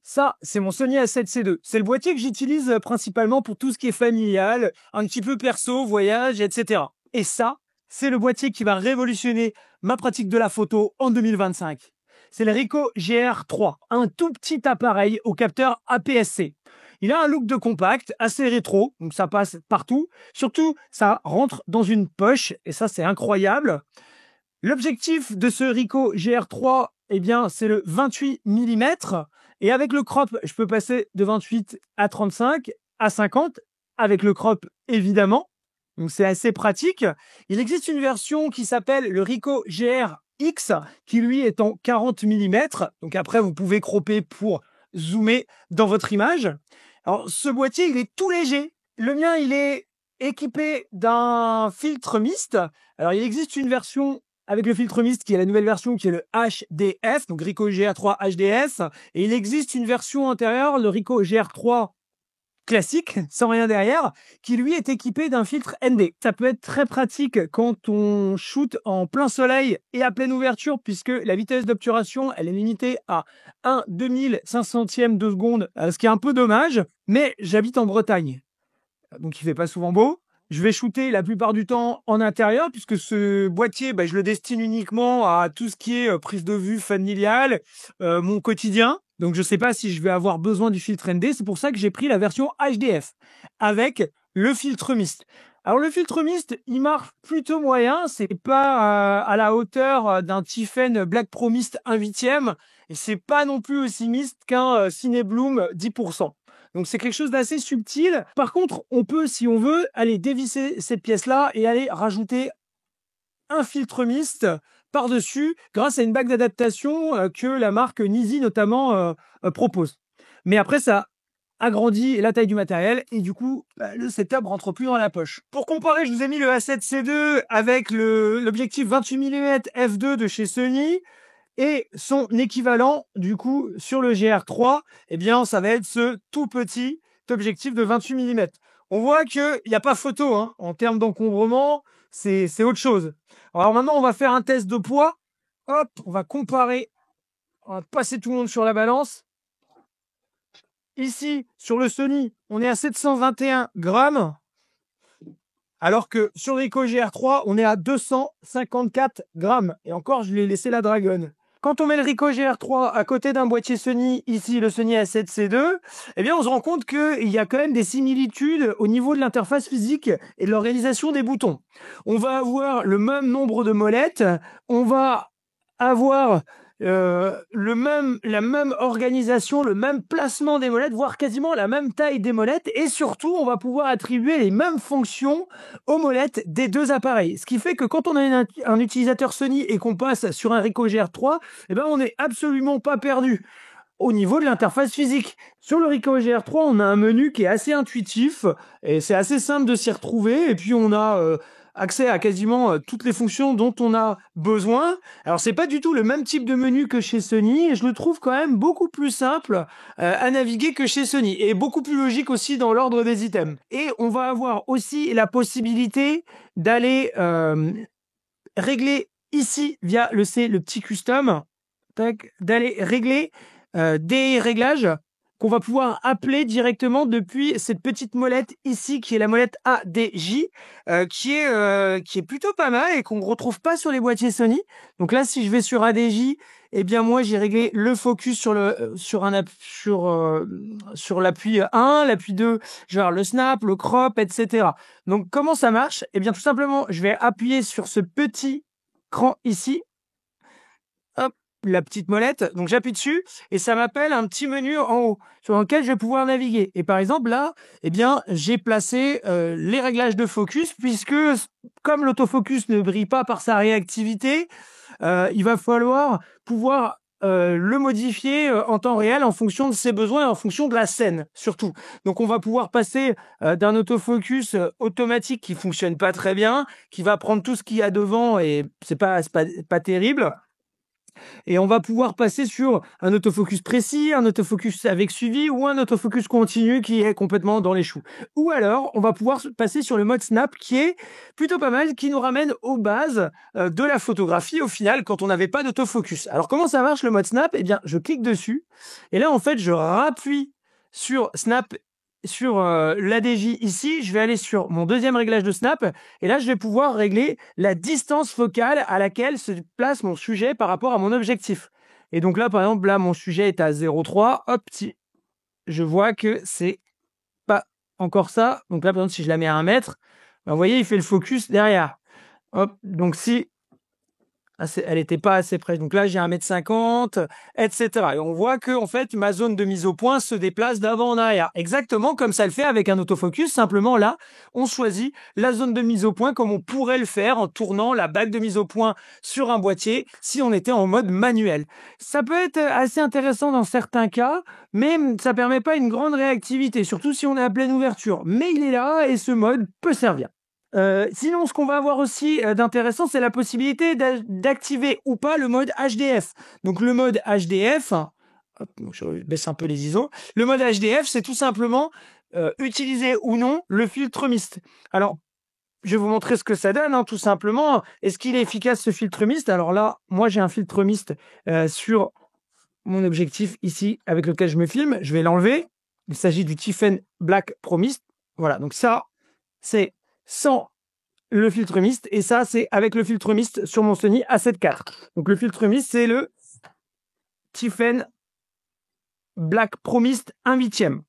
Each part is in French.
Ça, c'est mon Sony A7C II. C'est le boîtier que j'utilise principalement pour tout ce qui est familial, un petit peu perso, voyage, etc. Et ça, c'est le boîtier qui va révolutionner ma pratique de la photo en 2025. C'est le Ricoh GR3, un tout petit appareil au capteur APS-C. Il a un look de compact, assez rétro, donc ça passe partout. Surtout, ça rentre dans une poche, et ça, c'est incroyable. L'objectif de ce Ricoh GR3, eh bien, c'est le 28 mm. Et avec le crop, je peux passer de 28 à 35 à 50, avec le crop, évidemment. Donc, c'est assez pratique. Il existe une version qui s'appelle le Ricoh GR-X, qui lui est en 40 mm. Donc après, vous pouvez cropper pour zoomer dans votre image. Alors, ce boîtier, il est tout léger. Le mien, il est équipé d'un filtre mist. Alors, il existe une version avec le filtre mist qui est la nouvelle version qui est le HDS, donc Ricoh GR3 HDS. Et il existe une version intérieure, le Ricoh GR3 classique, sans rien derrière, qui lui est équipé d'un filtre ND. Ça peut être très pratique quand on shoot en plein soleil et à pleine ouverture, puisque la vitesse d'obturation, elle est limitée à 1 2500e de seconde, ce qui est un peu dommage, mais j'habite en Bretagne, donc il fait pas souvent beau. Je vais shooter la plupart du temps en intérieur, puisque ce boîtier, je le destine uniquement à tout ce qui est prise de vue familiale, mon quotidien. Donc je ne sais pas si je vais avoir besoin du filtre ND. C'est pour ça que j'ai pris la version HDF avec le filtre mist. Alors le filtre mist, il marche plutôt moyen. C'est pas à la hauteur d'un Tiffen Black Pro Mist 1/8, et c'est pas non plus aussi mist qu'un Cinebloom 10%. Donc c'est quelque chose d'assez subtil. Par contre, on peut, si on veut, aller dévisser cette pièce-là et aller rajouter un filtre mist par-dessus grâce à une bague d'adaptation que la marque Nisi notamment propose. Mais après, ça agrandit la taille du matériel et du coup, le setup rentre plus dans la poche. Pour comparer, je vous ai mis le A7C II avec l'objectif 28 mm f2 de chez Sony. Et son équivalent, du coup, sur le GR3, eh bien, ça va être ce tout petit objectif de 28 mm. On voit qu'il n'y a pas photo, hein. En termes d'encombrement, c'est autre chose. Alors maintenant, on va faire un test de poids. Hop, on va comparer. On va passer tout le monde sur la balance. Ici, sur le Sony, on est à 721 grammes. Alors que sur le Ricoh GR3, on est à 254 grammes. Et encore, je l'ai laissé la dragonne. Quand on met le Ricoh GR3 à côté d'un boîtier Sony, ici le Sony A7C II, eh bien on se rend compte qu'il y a quand même des similitudes au niveau de l'interface physique et de l'organisation des boutons. On va avoir le même nombre de molettes, on va avoir la même organisation, le même placement des molettes, voire quasiment la même taille des molettes, et surtout on va pouvoir attribuer les mêmes fonctions aux molettes des deux appareils. Ce qui fait que quand on a un utilisateur Sony et qu'on passe sur un Ricoh GR3, eh ben on n'est absolument pas perdu au niveau de l'interface physique. Sur le Ricoh GR3, on a un menu qui est assez intuitif et c'est assez simple de s'y retrouver. Et puis on a accès à quasiment toutes les fonctions dont on a besoin. Alors c'est pas du tout le même type de menu que chez Sony et je le trouve quand même beaucoup plus simple à naviguer que chez Sony et beaucoup plus logique aussi dans l'ordre des items. Et on va avoir aussi la possibilité d'aller régler ici via le petit custom, d'aller régler des réglages qu'on va pouvoir appeler directement depuis cette petite molette ici, qui est la molette ADJ, qui est plutôt pas mal et qu'on ne retrouve pas sur les boîtiers Sony. Donc là, si je vais sur ADJ, eh bien moi j'ai réglé le focus sur l'appui 1, l'appui 2, je vais avoir le snap, le crop, etc. Donc comment ça marche? Eh bien tout simplement, je vais appuyer sur ce petit cran ici. Hop, la petite molette. Donc j'appuie dessus et ça m'appelle un petit menu en haut sur lequel je vais pouvoir naviguer. Et par exemple là, eh bien j'ai placé les réglages de focus puisque comme l'autofocus ne brille pas par sa réactivité, il va falloir pouvoir le modifier en temps réel en fonction de ses besoins et en fonction de la scène surtout. Donc on va pouvoir passer d'un autofocus automatique qui fonctionne pas très bien, qui va prendre tout ce qu'il y a devant et c'est pas terrible, Et on va pouvoir passer sur un autofocus précis, un autofocus avec suivi ou un autofocus continu qui est complètement dans les choux. Ou alors, on va pouvoir passer sur le mode snap qui est plutôt pas mal, qui nous ramène aux bases de la photographie au final quand on n'avait pas d'autofocus. Alors comment ça marche le mode snap? Eh bien, je clique dessus et là en fait, je rappuie sur snap sur l'ADJ ici, je vais aller sur mon deuxième réglage de snap et là je vais pouvoir régler la distance focale à laquelle se place mon sujet par rapport à mon objectif. Et donc là par exemple, là mon sujet est à 0,3, hop, si je vois que c'est pas encore ça, donc là par exemple si je la mets à 1 mètre, ben, vous voyez il fait le focus derrière. Hop, donc si elle n'était pas assez près. Donc là, j'ai 1,50 m, etc. Et on voit que en fait, ma zone de mise au point se déplace d'avant en arrière. Exactement comme ça le fait avec un autofocus. Simplement là, on choisit la zone de mise au point comme on pourrait le faire en tournant la bague de mise au point sur un boîtier si on était en mode manuel. Ça peut être assez intéressant dans certains cas, mais ça permet pas une grande réactivité, surtout si on est à pleine ouverture. Mais il est là et ce mode peut servir. Sinon, ce qu'on va avoir aussi d'intéressant, c'est la possibilité d'activer ou pas le mode HDF. Donc le mode HDF, hop, donc je baisse un peu les ISO. Le mode HDF, c'est tout simplement utiliser ou non le filtre mist. Alors, je vais vous montrer ce que ça donne, hein, tout simplement. Est-ce qu'il est efficace ce filtre mist? Alors là, moi j'ai un filtre mist sur mon objectif ici avec lequel je me filme. Je vais l'enlever. Il s'agit du Tiffen Black Pro Mist. Voilà, donc ça, c'est sans le filtre mist et ça c'est avec le filtre mist sur mon Sony A7 IV. Donc le filtre mist c'est le Tiffen Black Pro Mist 1/8.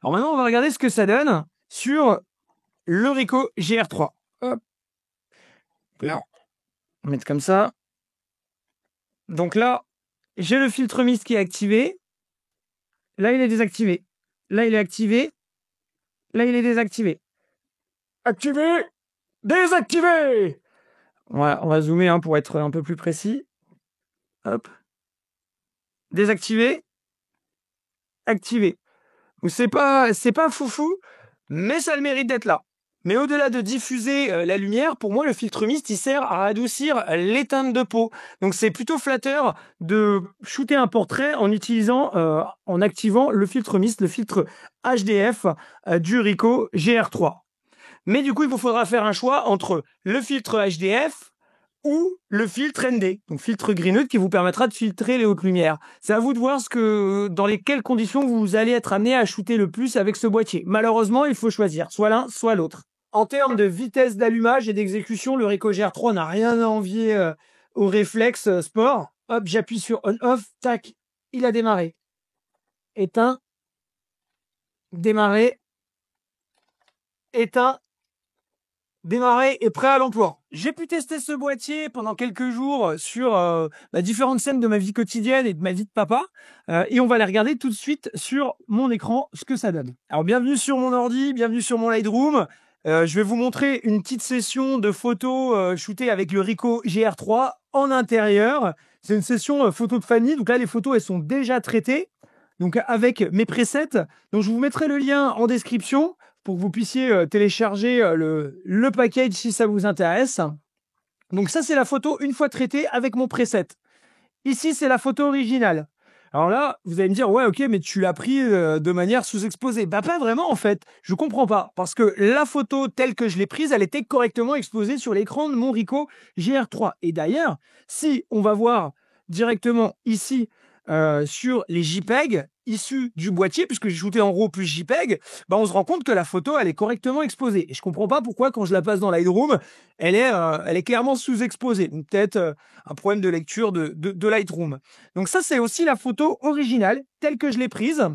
Alors maintenant on va regarder ce que ça donne sur le Ricoh GR3. Hop. Là, on va mettre comme ça. Donc là, j'ai le filtre mist qui est activé. Là il est désactivé. Là il est activé. Là il est désactivé. Activé. Désactivé. Voilà, on va zoomer hein, pour être un peu plus précis. Hop. Désactivé. Activé. C'est pas foufou, mais ça a le mérite d'être là. Mais au-delà de diffuser la lumière, pour moi, le filtre mist, il sert à adoucir les teintes de peau. Donc, c'est plutôt flatteur de shooter un portrait en utilisant, en activant le filtre mist, le filtre HDF du Ricoh GR3. Mais du coup, il vous faudra faire un choix entre le filtre HDF ou le filtre ND, donc filtre Greenwood qui vous permettra de filtrer les hautes lumières. C'est à vous de voir dans quelles conditions vous allez être amené à shooter le plus avec ce boîtier. Malheureusement, il faut choisir soit l'un, soit l'autre. En termes de vitesse d'allumage et d'exécution, le Ricoh GR3 n'a rien à envier au réflexe sport. Hop, j'appuie sur on-off, tac, il a démarré. Éteint, démarré, éteint, démarré et prêt à l'emploi. J'ai pu tester ce boîtier pendant quelques jours sur différentes scènes de ma vie quotidienne et de ma vie de papa. Et on va les regarder tout de suite sur mon écran, ce que ça donne. Alors bienvenue sur mon ordi, bienvenue sur mon Lightroom. Je vais vous montrer une petite session de photos shootées avec le Ricoh GR3 en intérieur. C'est une session photo de famille. Donc là, les photos, elles sont déjà traitées. Donc avec mes presets. Donc je vous mettrai le lien en description pour que vous puissiez télécharger le package si ça vous intéresse. Donc ça, c'est la photo une fois traitée avec mon preset. Ici, c'est la photo originale. Alors là, vous allez me dire, ouais, ok, mais tu l'as pris de manière sous-exposée. Bah pas vraiment, en fait. Je comprends pas. Parce que la photo telle que je l'ai prise, elle était correctement exposée sur l'écran de mon Ricoh GR3. Et d'ailleurs, si on va voir directement ici sur les JPEG issus du boîtier, puisque j'ai shooté en RAW plus JPEG, bah on se rend compte que la photo, elle est correctement exposée. Et je comprends pas pourquoi, quand je la passe dans Lightroom, elle est clairement sous-exposée. Donc peut-être un problème de lecture de Lightroom. Donc ça, c'est aussi la photo originale, telle que je l'ai prise.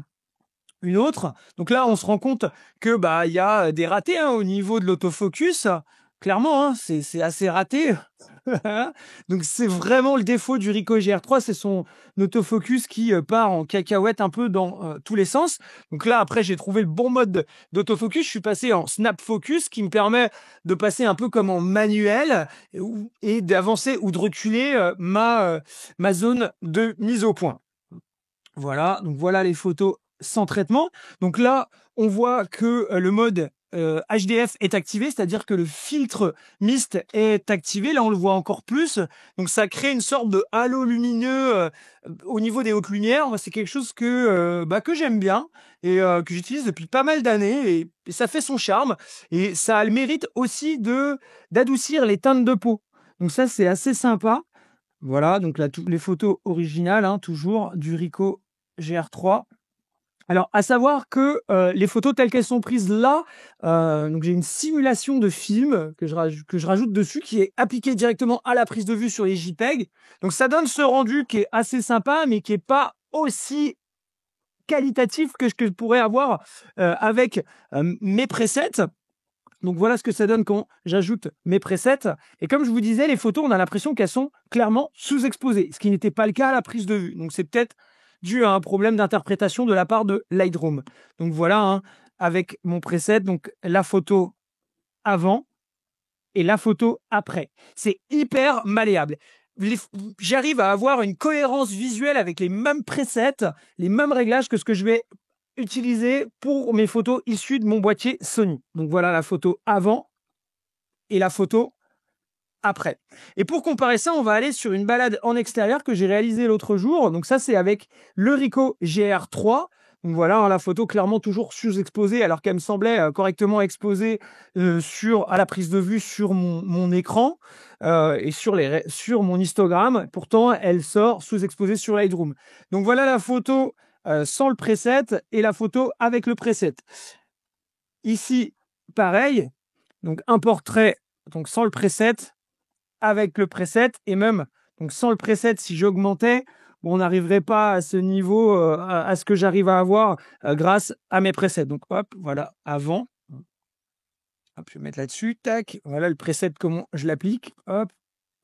Une autre. Donc là, on se rend compte que il y a des ratés hein, au niveau de l'autofocus. Clairement, hein, c'est assez raté. Donc c'est vraiment le défaut du Ricoh GR3, c'est son autofocus qui part en cacahuète un peu dans tous les sens. Donc là, après, j'ai trouvé le bon mode d'autofocus. Je suis passé en snap focus qui me permet de passer un peu comme en manuel et d'avancer ou de reculer ma zone de mise au point. Voilà, donc voilà les photos sans traitement. Donc là, on voit que le mode HDF est activé, c'est-à-dire que le filtre mist est activé. Là, on le voit encore plus. Donc, ça crée une sorte de halo lumineux au niveau des hautes lumières. C'est quelque chose que j'aime bien et que j'utilise depuis pas mal d'années et ça fait son charme. Et ça a le mérite aussi d'adoucir les teintes de peau. Donc ça, c'est assez sympa. Voilà, donc là, toutes les photos originales, hein, toujours du Ricoh GR3. Alors, à savoir que les photos telles qu'elles sont prises là, donc j'ai une simulation de film que je rajoute dessus, qui est appliquée directement à la prise de vue sur les JPEG. Donc ça donne ce rendu qui est assez sympa, mais qui est pas aussi qualitatif que ce que je pourrais avoir avec mes presets. Donc voilà ce que ça donne quand j'ajoute mes presets. Et comme je vous disais, les photos, on a l'impression qu'elles sont clairement sous-exposées, ce qui n'était pas le cas à la prise de vue. Donc c'est peut-être dû à un problème d'interprétation de la part de Lightroom. Donc voilà, hein, avec mon preset, donc la photo avant et la photo après. C'est hyper malléable. J'arrive à avoir une cohérence visuelle avec les mêmes presets, les mêmes réglages que ce que je vais utiliser pour mes photos issues de mon boîtier Sony. Donc voilà la photo avant et la photo après. Et pour comparer ça, on va aller sur une balade en extérieur que j'ai réalisée l'autre jour. Donc ça, c'est avec le Ricoh GR3. Donc voilà, hein, la photo clairement toujours sous-exposée alors qu'elle me semblait correctement exposée à la prise de vue sur mon écran et sur mon histogramme. Pourtant, elle sort sous-exposée sur Lightroom. Donc voilà la photo sans le preset et la photo avec le preset. Ici, pareil, donc un portrait donc sans le preset, avec le preset, et même donc sans le preset, si j'augmentais, on n'arriverait pas à ce niveau, à ce que j'arrive à avoir grâce à mes presets. Donc hop, voilà, avant. Hop, je vais mettre là-dessus, tac, voilà le preset, comment je l'applique, hop,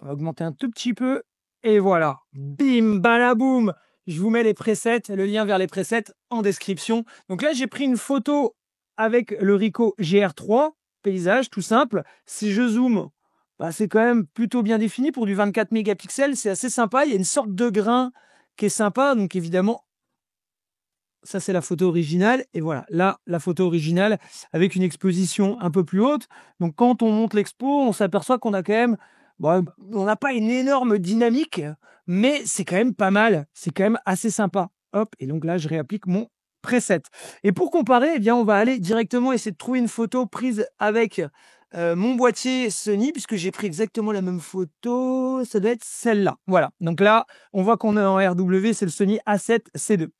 on va augmenter un tout petit peu, et voilà, bim, balaboum. Je vous mets les presets, le lien vers les presets en description. Donc là, j'ai pris une photo avec le Ricoh GR3, paysage tout simple. Si je zoome, c'est quand même plutôt bien défini pour du 24 mégapixels. C'est assez sympa. Il y a une sorte de grain qui est sympa. Donc évidemment, ça c'est la photo originale. Et voilà, là, la photo originale avec une exposition un peu plus haute. Donc quand on monte l'expo, on s'aperçoit qu'on a quand même... Bon, on n'a pas une énorme dynamique, mais c'est quand même pas mal. C'est quand même assez sympa. Hop, et donc là, je réapplique mon preset. Et pour comparer, eh bien, on va aller directement essayer de trouver une photo prise avec mon boîtier Sony, puisque j'ai pris exactement la même photo. Ça doit être celle-là. Voilà. Donc là, on voit qu'on est en RW, c'est le Sony A7C2.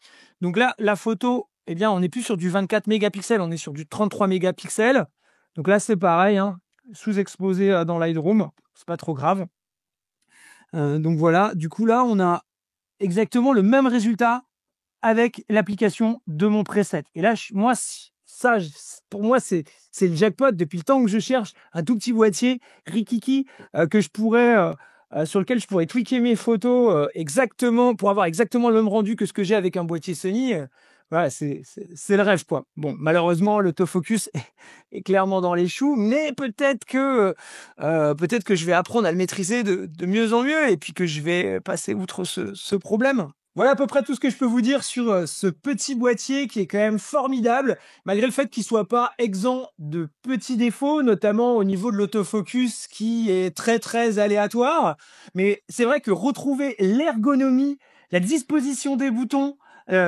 Donc là, la photo, eh bien, on n'est plus sur du 24 mégapixels, on est sur du 33 mégapixels. Donc là, c'est pareil, hein, sous-exposé dans Lightroom. C'est pas trop grave. Donc voilà, du coup là, on a exactement le même résultat avec l'application de mon preset. Et là, moi, ça, pour moi, c'est le jackpot. Depuis le temps que je cherche un tout petit boîtier rikiki que je pourrais, sur lequel je pourrais tweaker mes photos exactement pour avoir exactement le même rendu que ce que j'ai avec un boîtier Sony. Voilà, c'est le rêve, quoi. Bon, malheureusement, l'autofocus est clairement dans les choux, mais peut-être que je vais apprendre à le maîtriser de mieux en mieux et puis que je vais passer outre ce problème. Voilà à peu près tout ce que je peux vous dire sur ce petit boîtier qui est quand même formidable, malgré le fait qu'il soit pas exempt de petits défauts, notamment au niveau de l'autofocus qui est très très aléatoire. Mais c'est vrai que retrouver l'ergonomie, la disposition des boutons,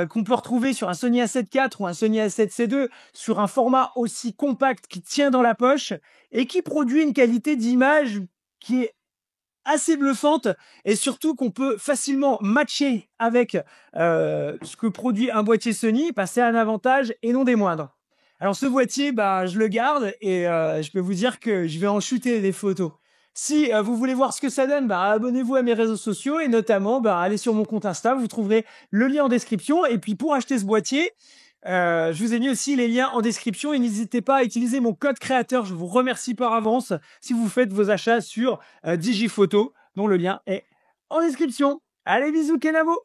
qu'on peut retrouver sur un Sony A7 IV ou un Sony A7C2 sur un format aussi compact qui tient dans la poche et qui produit une qualité d'image qui est assez bluffante et surtout qu'on peut facilement matcher avec ce que produit un boîtier Sony, c'est un avantage et non des moindres. Alors ce boîtier, je le garde et je peux vous dire que je vais en shooter des photos. Si vous voulez voir ce que ça donne, abonnez-vous à mes réseaux sociaux et notamment allez sur mon compte Insta, vous trouverez le lien en description. Et puis pour acheter ce boîtier, je vous ai mis aussi les liens en description et n'hésitez pas à utiliser mon code créateur. Je vous remercie par avance si vous faites vos achats sur Digiphoto, dont le lien est en description. Allez, bisous Kenavo!